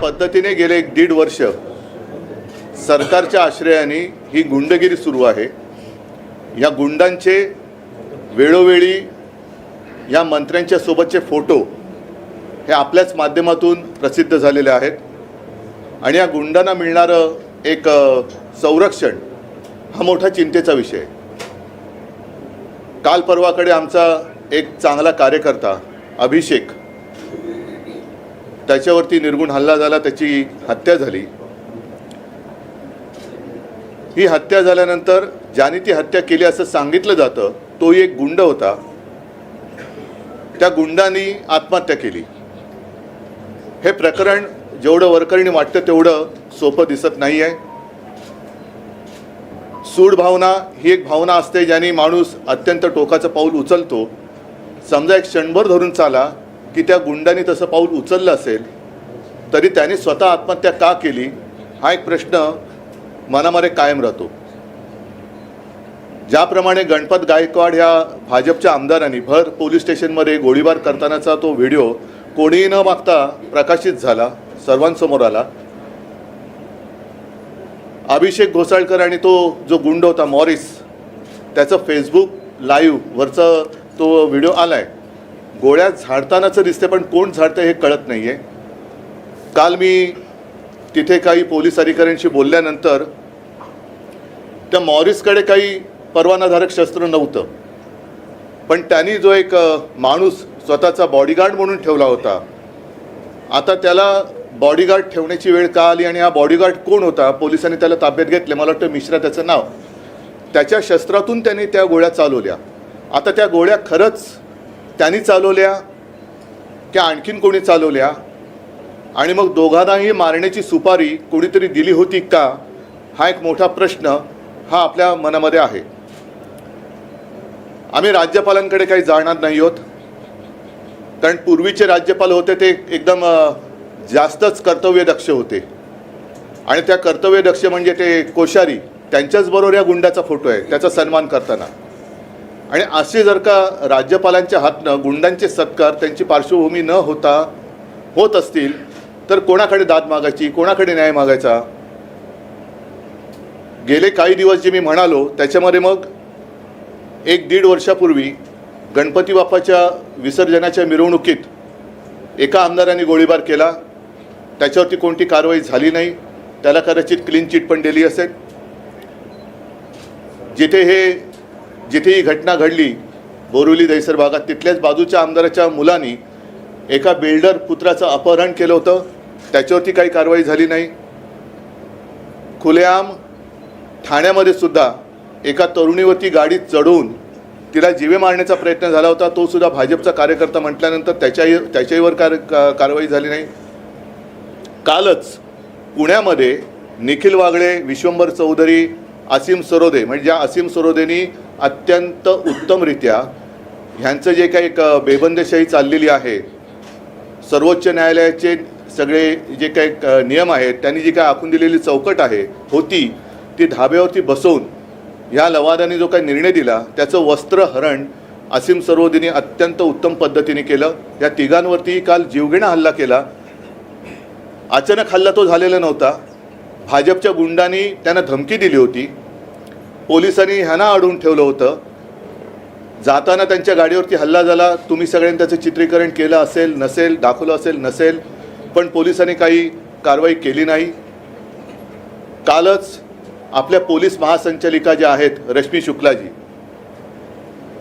पद्धतीने गेले 1.5 वर्ष सरकारच्या आश्रयाने ही गुंडगिरी सुरू आहे। या गुंडांचे वेळोवेळी या मंत्र्यांच्या सोबतचे फोटो हे आपल्याच माध्यमातून प्रसिद्ध झालेले आहेत आणि या गुंडांना मिळणारं एक संरक्षण हा मोठा चिंतेचा विषय आहे। काल परवाकडे आमचा एक चांगला कार्यकर्ता अभिषेक, त्याच्यावरती निर्गुण हल्ला झाला, त्याची हत्या झाली। ही हत्या झाल्यानंतर ज्याने ती हत्या केली असं सांगितलं जातं तो एक गुंड होता। त्या गुंडांनी आत्महत्या केली। हे प्रकरण जेवढं वरकरणी वाटतं तेवढं सोपं दिसत नाही आहे। सूड भावना ही एक भावना असते ज्याने माणूस अत्यंत टोकाचं पाऊल उचलतो। समजा एक क्षणभर धरून चाला की त्या गुंडांनी तसं पाऊल उचललं असेल तरी त्याने स्वतः आत्महत्या का केली हा एक प्रश्न मनामध्ये कायम राहतो। ज्याप्रमाणे गणपत गायकवाड ह्या भाजपच्या आमदारांनी भर पोलीस स्टेशनमध्ये गोळीबार करतानाचा तो व्हिडिओ कोणीही न मागता प्रकाशित झाला, सर्वांसमोर आला। अभिषेक घोसाळकर आणि तो जो गुंड होता मॉरिस, त्याचं फेसबुक लाईव्ह वरचा तो व्हिडिओ आलाय। गोळ्या झाडतानाचं दिसते पण कोण झाडतं हे कळत नाही आहे। काल मी तिथे काही पोलीस अधिकाऱ्यांशी बोलल्यानंतर त्या मॉरिसकडे काही परवानाधारक शस्त्र नव्हतं, पण त्यांनी जो एक माणूस स्वतःचा बॉडीगार्ड म्हणून ठेवला होता, आता त्याला बॉडीगार्ड ठेवण्याची वेळ का आली आणि हा बॉडीगार्ड कोण होता पोलिसांनी त्याला ताब्यात घेतले। मला वाटतं मिश्रा त्याचं नाव। त्याच्या शस्त्रातून त्यांनी त्या गोळ्या चालवल्या। आता त्या गोळ्या खरंच त्यांनी चालवल्या की आणखीन कोणी चालवल्या आणि मग दोघांनाही मारण्याची सुपारी कोणीतरी दिली होती का हा एक मोठा प्रश्न हा आपल्या मनामध्ये आहे। आम्ही राज्यपालांकडे काही जाणार नाही आहोत, कारण पूर्वीचे राज्यपाल होते ते एकदम जास्तच कर्तव्यदक्ष होते आणि त्या कर्तव्यदक्ष म्हणजे ते कोश्यारी, त्यांच्याच बरोबर या गुंडाचा फोटो आहे त्याचा सन्मान करताना। आणि असे जर का राज्यपालांच्या हातनं गुंडांचे सत्कार त्यांची पार्श्वभूमी न होता होत असतील तर कोणाकडे दाद मागायची, कोणाकडे न्याय मागायचा। गेले काही दिवस जे मी म्हणालो त्याच्यामध्ये मग 1-1.5 वर्षापूर्वी गणपती बाप्पाच्या विसर्जनाच्या मिरवणुकीत एका आमदारांनी गोळीबार केला, त्याच्यावरती कोणती कारवाई झाली नाही, त्याला कदाचित क्लीन चिट पण दिली असेल। जिथे ही घटना घडली बोरिवली दहिसर भागात, तिथल्याच बाजूच्या आमदाराच्या मुलांनी एका बिल्डर पुत्राचं अपहरण केलं होतं, त्याच्यावरती काही कारवाई झाली नाही। खुलेआम ठाण्यामध्ये सुद्धा एका तरुणीवरती गाडीत चढवून तिला जीवे मारण्याचा प्रयत्न झाला होता, तो सुद्धा भाजपचा कार्यकर्ता म्हटल्यानंतर त्याच्यावर कारवाई झाली नाही। कालच पुण्यामध्ये निखिल वागळे, विश्वंभर चौधरी, असीम सरोदे, म्हणजे ज्या असीम सरोदेनी अत्यंत उत्तमरित्या ह्यांचं जे काही एक बेबंदीशाही चाललेली आहे, सर्वोच्च न्यायालयाचे सगळे जे काही नियम आहेत त्यांनी जी काही आखून दिलेली चौकट होती ती धाब्यावरती बसवून ह्या लवादाने जो काही निर्णय दिला त्याचं वस्त्रहरण असीम सरोदेनी अत्यंत उत्तम पद्धतीने केलं। या तिघांवरती काल जीवघेणा हल्ला केला। अचानक हल्ला तो झालेला नव्हता, भाजपच्या गुंडांनी त्यांना धमकी दिली होती, पोलिसांनी ह्यांना अडवून ठेवलं होतं। जाताना त्यांच्या गाडीवरती हल्ला झाला, तुम्ही सगळ्यांनी त्याचं चित्रीकरण केलं असेल नसेल, दाखवलं असेल नसेल, पण पोलिसांनी काही कारवाई केली नाही। कालच आपल्या पोलीस महासंचालिका ज्या आहेत रश्मी शुक्लाजी,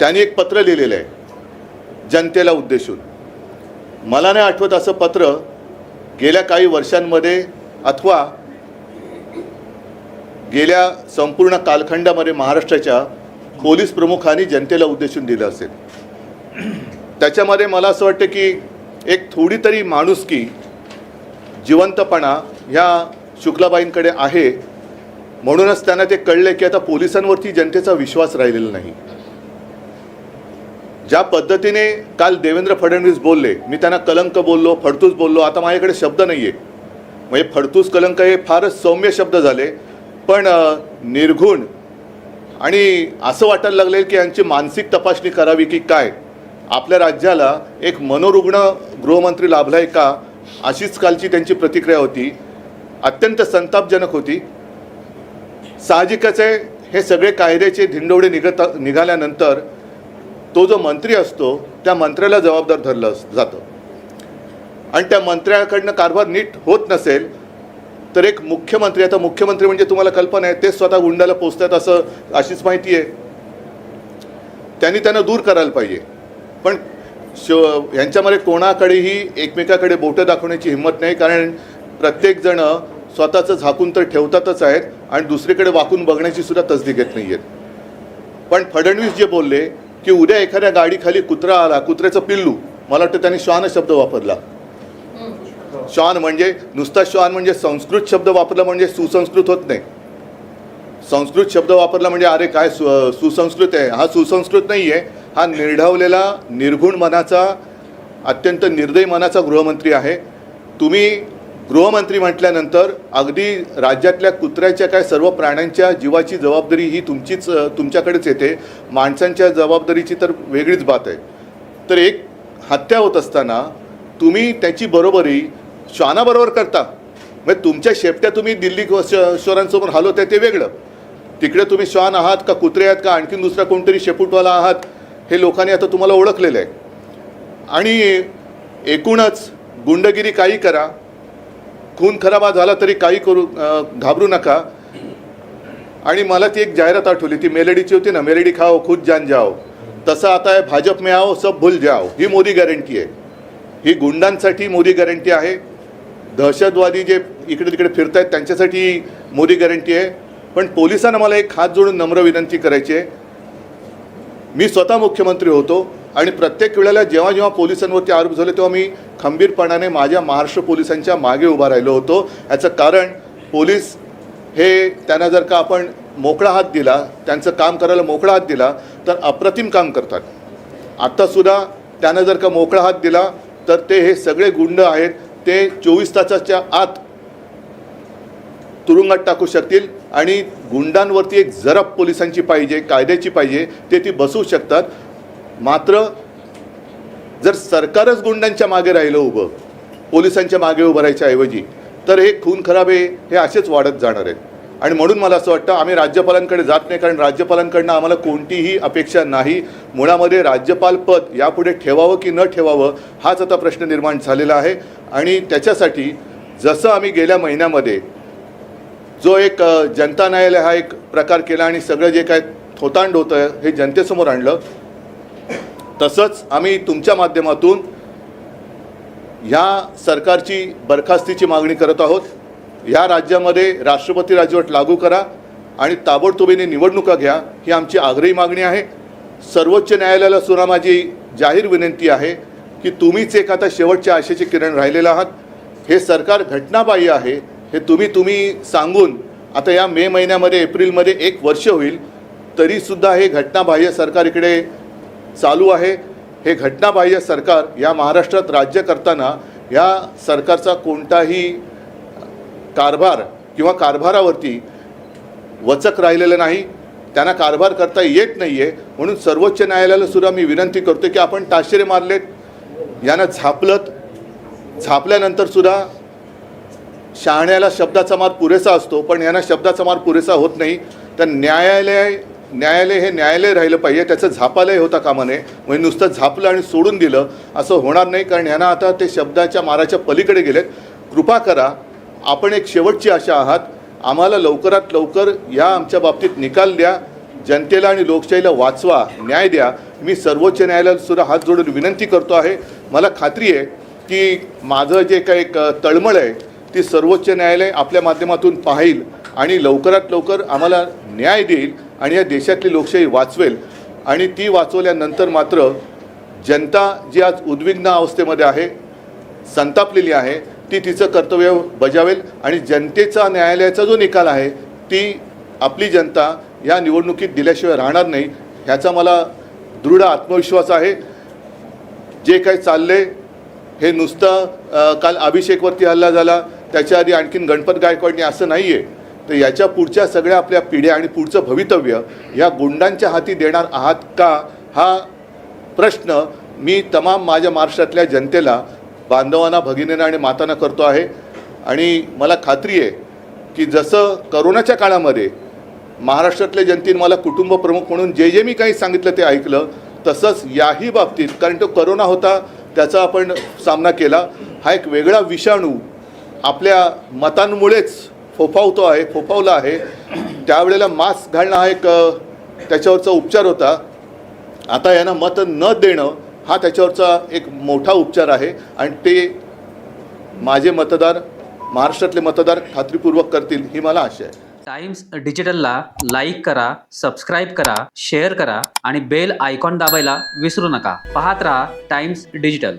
त्यांनी एक पत्र लिहिलेलं आहे जनतेला उद्देशून। मला नाही आठवत असं पत्र गेल्या काही वर्षांमध्ये अथवा गेल्या संपूर्ण कालखंडामध्ये महाराष्ट्राच्या पोलीस प्रमुखांनी जनतेला उद्देशून दिलं असेल। त्याच्यामध्ये मला असं वाटतं की एक थोडी तरी माणुसकी, जिवंतपणा ह्या शुक्लाबाईंकडे आहे, म्हणूनच त्यांना ते कळले की आता पोलिसांवरती जनतेचा विश्वास राहिलेला नाही। ज्या पद्धतीने काल देवेंद्र फडणवीस बोलले, मी त्यांना कलंक बोललो, फडतूस बोललो, आता माझ्याकडे शब्द नाही आहे, म्हणजे फडतूस कलंक हे फारच सौम्य शब्द झाले, पण निर्घुण आणि असं वाटायला लागले की यांची मानसिक तपासणी करावी की काय। आपल्या राज्याला एक मनोरुग्ण गृहमंत्री लाभलाय का अशीच कालची त्यांची प्रतिक्रिया होती, अत्यंत संतापजनक होती. साहजिकच आहे, हे सगळे कायद्याचे धिंडोडे निघाल्यानंतर तो जो मंत्री असतो त्या मंत्र्याला जबाबदार धरलं जातं आणि त्या मंत्र्याकडनं कारभार नीट होत नसेल तर एक मुख्यमंत्री, आता मुख्यमंत्री म्हणजे तुम्हाला कल्पना आहे, ते स्वतः गुंडाला पोचतात असं अशीच माहिती आहे. त्यांना दूर करायला पाहिजे. पण यांच्यामध्ये कोणाकडेही एकमेकाकडे बोटं दाखवण्याची हिंमत नाही, कारण प्रत्येकजण स्वतःचं झाकून तर ठेवतातच आहेत आणि दुसरीकडे वाकून बघण्याची सुद्धा तसदी घेत नाही आहेत. पण फडणवीस जे बोलले की उद्या एखाद्या गाडीखाली कुत्रा आला, कुत्र्याचं पिल्लू, मला वाटतं त्यांनी श्वान शब्द वापरला. श्वान म्हणजे नुसता श्वान म्हणजे संस्कृत शब्द वापरला म्हणजे सुसंस्कृत होत नाही. संस्कृत शब्द वापरला म्हणजे अरे काय सुसंस्कृत आहे. हा सुसंस्कृत नाही आहे, हा निर्ढावलेला निर्गुण मनाचा, अत्यंत निर्दयी मनाचा गृहमंत्री आहे. तुम्ही गृहमंत्री म्हटल्यानंतर अगदी राज्यातल्या कुत्र्याच्या काय सर्व प्राण्यांच्या जीवाची जबाबदारी ही तुमच्याकडेच येते. माणसांच्या जबाबदारीची तर वेगळीच बात आहे. तर एक हत्या होत असताना तुम्ही त्याची बरोबरी श्वानाबरोबर करता. म्हणजे तुमच्या शेपट्या तुम्ही दिल्ली शोरांसमोर हलवताय ते वेगळं, तिकडे तुम्ही श्वान आहात का कुत्रे आहात का आणखीन दुसरा कोणतरी शेपूटवाला आहात हे लोकांनी आता तुम्हाला ओळखलेलं आहे. आणि एकूणच गुंडगिरी काही करा, खून खराबा झाला तरी काही करू, घाबरू नका. आणि मला ती एक जाहिरात आठवली, ती मेलडीची होती ना, मेलडी खाओ खुद जान जाओ, तसं आता आहे भाजप में आओ सब भूल जाओ. ही मोदी गॅरंटी आहे, ही गुंडांसाठी मोदी गॅरंटी आहे. दहशतवादी जे इकडे तिकडे फिरत आहेत त्यांच्यासाठी मोदी गॅरंटी आहे. पण पोलिसांना मला एक हात जोडून नम्र विनंती करायची आहे. मी स्वतः मुख्यमंत्री होतो आणि प्रत्येक वेळेला जेव्हा जेव्हा पोलिसांवरती आरोप झाले तेव्हा मी खंबीरपणाने माझ्या महाराष्ट्र पोलिसांच्या मागे उभा राहिलो होतो. याचं कारण पोलीस हे त्यांना जर का आपण मोकळा हात दिला, त्यांचं काम करायला मोकळा हात दिला तर अप्रतिम काम करतात. आत्तासुद्धा त्यांना जर का मोकळा हात दिला तर ते हे सगळे गुंड आहेत ते 24 तासाच्या आत तुरुंगात टाकू शकतील. आणि गुंडांवरती एक जरब पोलिसांची पाहिजे, कायद्याची पाहिजे, ते ती बसवू शकतात. मात्र जर सरकारच गुंडांच्या मागे राहिलं उभं, पोलिसांच्या मागे उभं राहायच्या ऐवजी, तर हे खून खराबे हे असेच वाढत जाणार आहेत. आणि म्हणून मला असं वाटतं आम्ही राज्यपालांकडे जात नाही, कारण राज्यपालांकडनं आम्हाला कोणतीही अपेक्षा नाही. मुळामध्ये राज्यपाल पद यापुढे ठेवावं की न ठेवावं हाच आता प्रश्न निर्माण झालेला आहे. आणि त्याच्यासाठी जसं आम्ही गेल्या महिन्यामध्ये जो एक जनता न्यायालय हा एक प्रकार केला आणि सगळं जे काय थोतांड होतं हे जनतेसमोर आणलं, तसंच आम्ही तुमच्या माध्यमातून ह्या सरकारची बरखास्तीची मागणी करत आहोत. या राज्यामध्ये राष्ट्रपती राजवट लागू करा आणि ताबडतोबीने निवडणुका घ्या, ही आमची आग्रही मागणी आहे. सर्वोच्च न्यायालयाला सुद्धा माझी जाहीर विनंती आहे की तुम्हीच एक आता शेवटच्या आशेचे किरण राहिलेले आहात. हे सरकार घटनाबाह्य आहे हे तुम्ही सांगून आता या मे महिन्यामध्ये एप्रिलमध्ये 1 वर्ष होईल, तरीसुद्धा हे घटनाबाह्य सरकार इकडे चालू आहे. हे घटनाबाह्य सरकार या महाराष्ट्रात राज्य करताना या सरकारचा कोणताही कारभार किंवा कारभारावरती वचक राहिलेलं नाही, त्यांना कारभार करता येत नाही आहे. म्हणून सर्वोच्च न्यायालयाला सुद्धा मी विनंती करतो की आपण ताशेरे मारलेत, यांना झापल्यानंतरसुद्धा शहाण्याला शब्दाचा मार पुरेसा असतो, पण यांना शब्दाचा मार पुरेसा होत नाही. तर न्यायालय हे न्यायालय राहिलं पाहिजे, त्याचं झापालय होता कामा नये. म्हणजे नुसतं झापलं आणि सोडून दिलं असं होणार नाही, कारण ह्यांना आता ते शब्दाच्या माराच्या पलीकडे गेलेत. कृपा करा, आपण एक शेवटची आशा आहात, आम्हाला लवकरात लवकर या आमच्या बाबतीत निकाल द्या, जनतेला आणि लोकशाहीला वाचवा, न्याय द्या. मी सर्वोच्च न्यायालयाला सुद्धा हात जोडून विनंती करतो आहे. मला खात्री आहे की माझं जे काही एक तळमळ आहे ती सर्वोच्च न्यायालय आपल्या माध्यमातून पाहिल आणि लवकरात लवकर आम्हाला न्याय देईल आणि या देशातली लोकशाही वाचवेल. आणि ती वाचवल्यानंतर मात्र जनता जी आज उद्विग्न अवस्थेमध्ये आहे, संतापलेली आहे, ती तिचं कर्तव्य बजावेल. आणि जनतेचा न्यायालयाचा जो निकाल आहे ती आपली जनता या निवडणुकीत दिल्याशिवाय राहणार नाही, ह्याचा मला दृढ आत्मविश्वास आहे. जे काही चालले हे नुसतं काल अभिषेकवरती हल्ला झाला, त्याच्या आधी आणखीन गणपत गायकवाडनी असं नाही आहे. तर याच्या पुढच्या सगळ्या आपल्या पिढ्या आणि पुढचं भवितव्य या गुंडांच्या हाती देणार आहात का, हा प्रश्न मी तमाम माझ्या महाराष्ट्रातल्या जनतेला बांधवांना, भगिनींना आणि मातांना करतो आहे. आणि मला खात्री आहे की जसं करोनाच्या काळामध्ये महाराष्ट्रातल्या जनतेने मला कुटुंब प्रमुख म्हणून जे जे मी काही सांगितलं ते ऐकलं, तसंच याही बाबतीत, कारण तो करोना होता त्याचा आपण सामना केला. हा एक वेगळा विषाणू आपल्या मतांमुळेच फोफावला आहे. त्यावेळेला मास्क घालणं हा एक त्याच्यावरचा उपचार होता. आता यांना मत न देणं हा त्याच्यावरचा एक मोठा उपचार आहे. आणि ते माझे मतदार, महाराष्ट्रातले मतदार खात्रीपूर्वक करतील ही मला आशा आहे. टाइम्स डिजिटलला लाईक करा, सबस्क्राईब करा, शेअर करा आणि बेल आयकॉन दाबायला विसरू नका. पाहत रहा टाइम्स डिजिटल.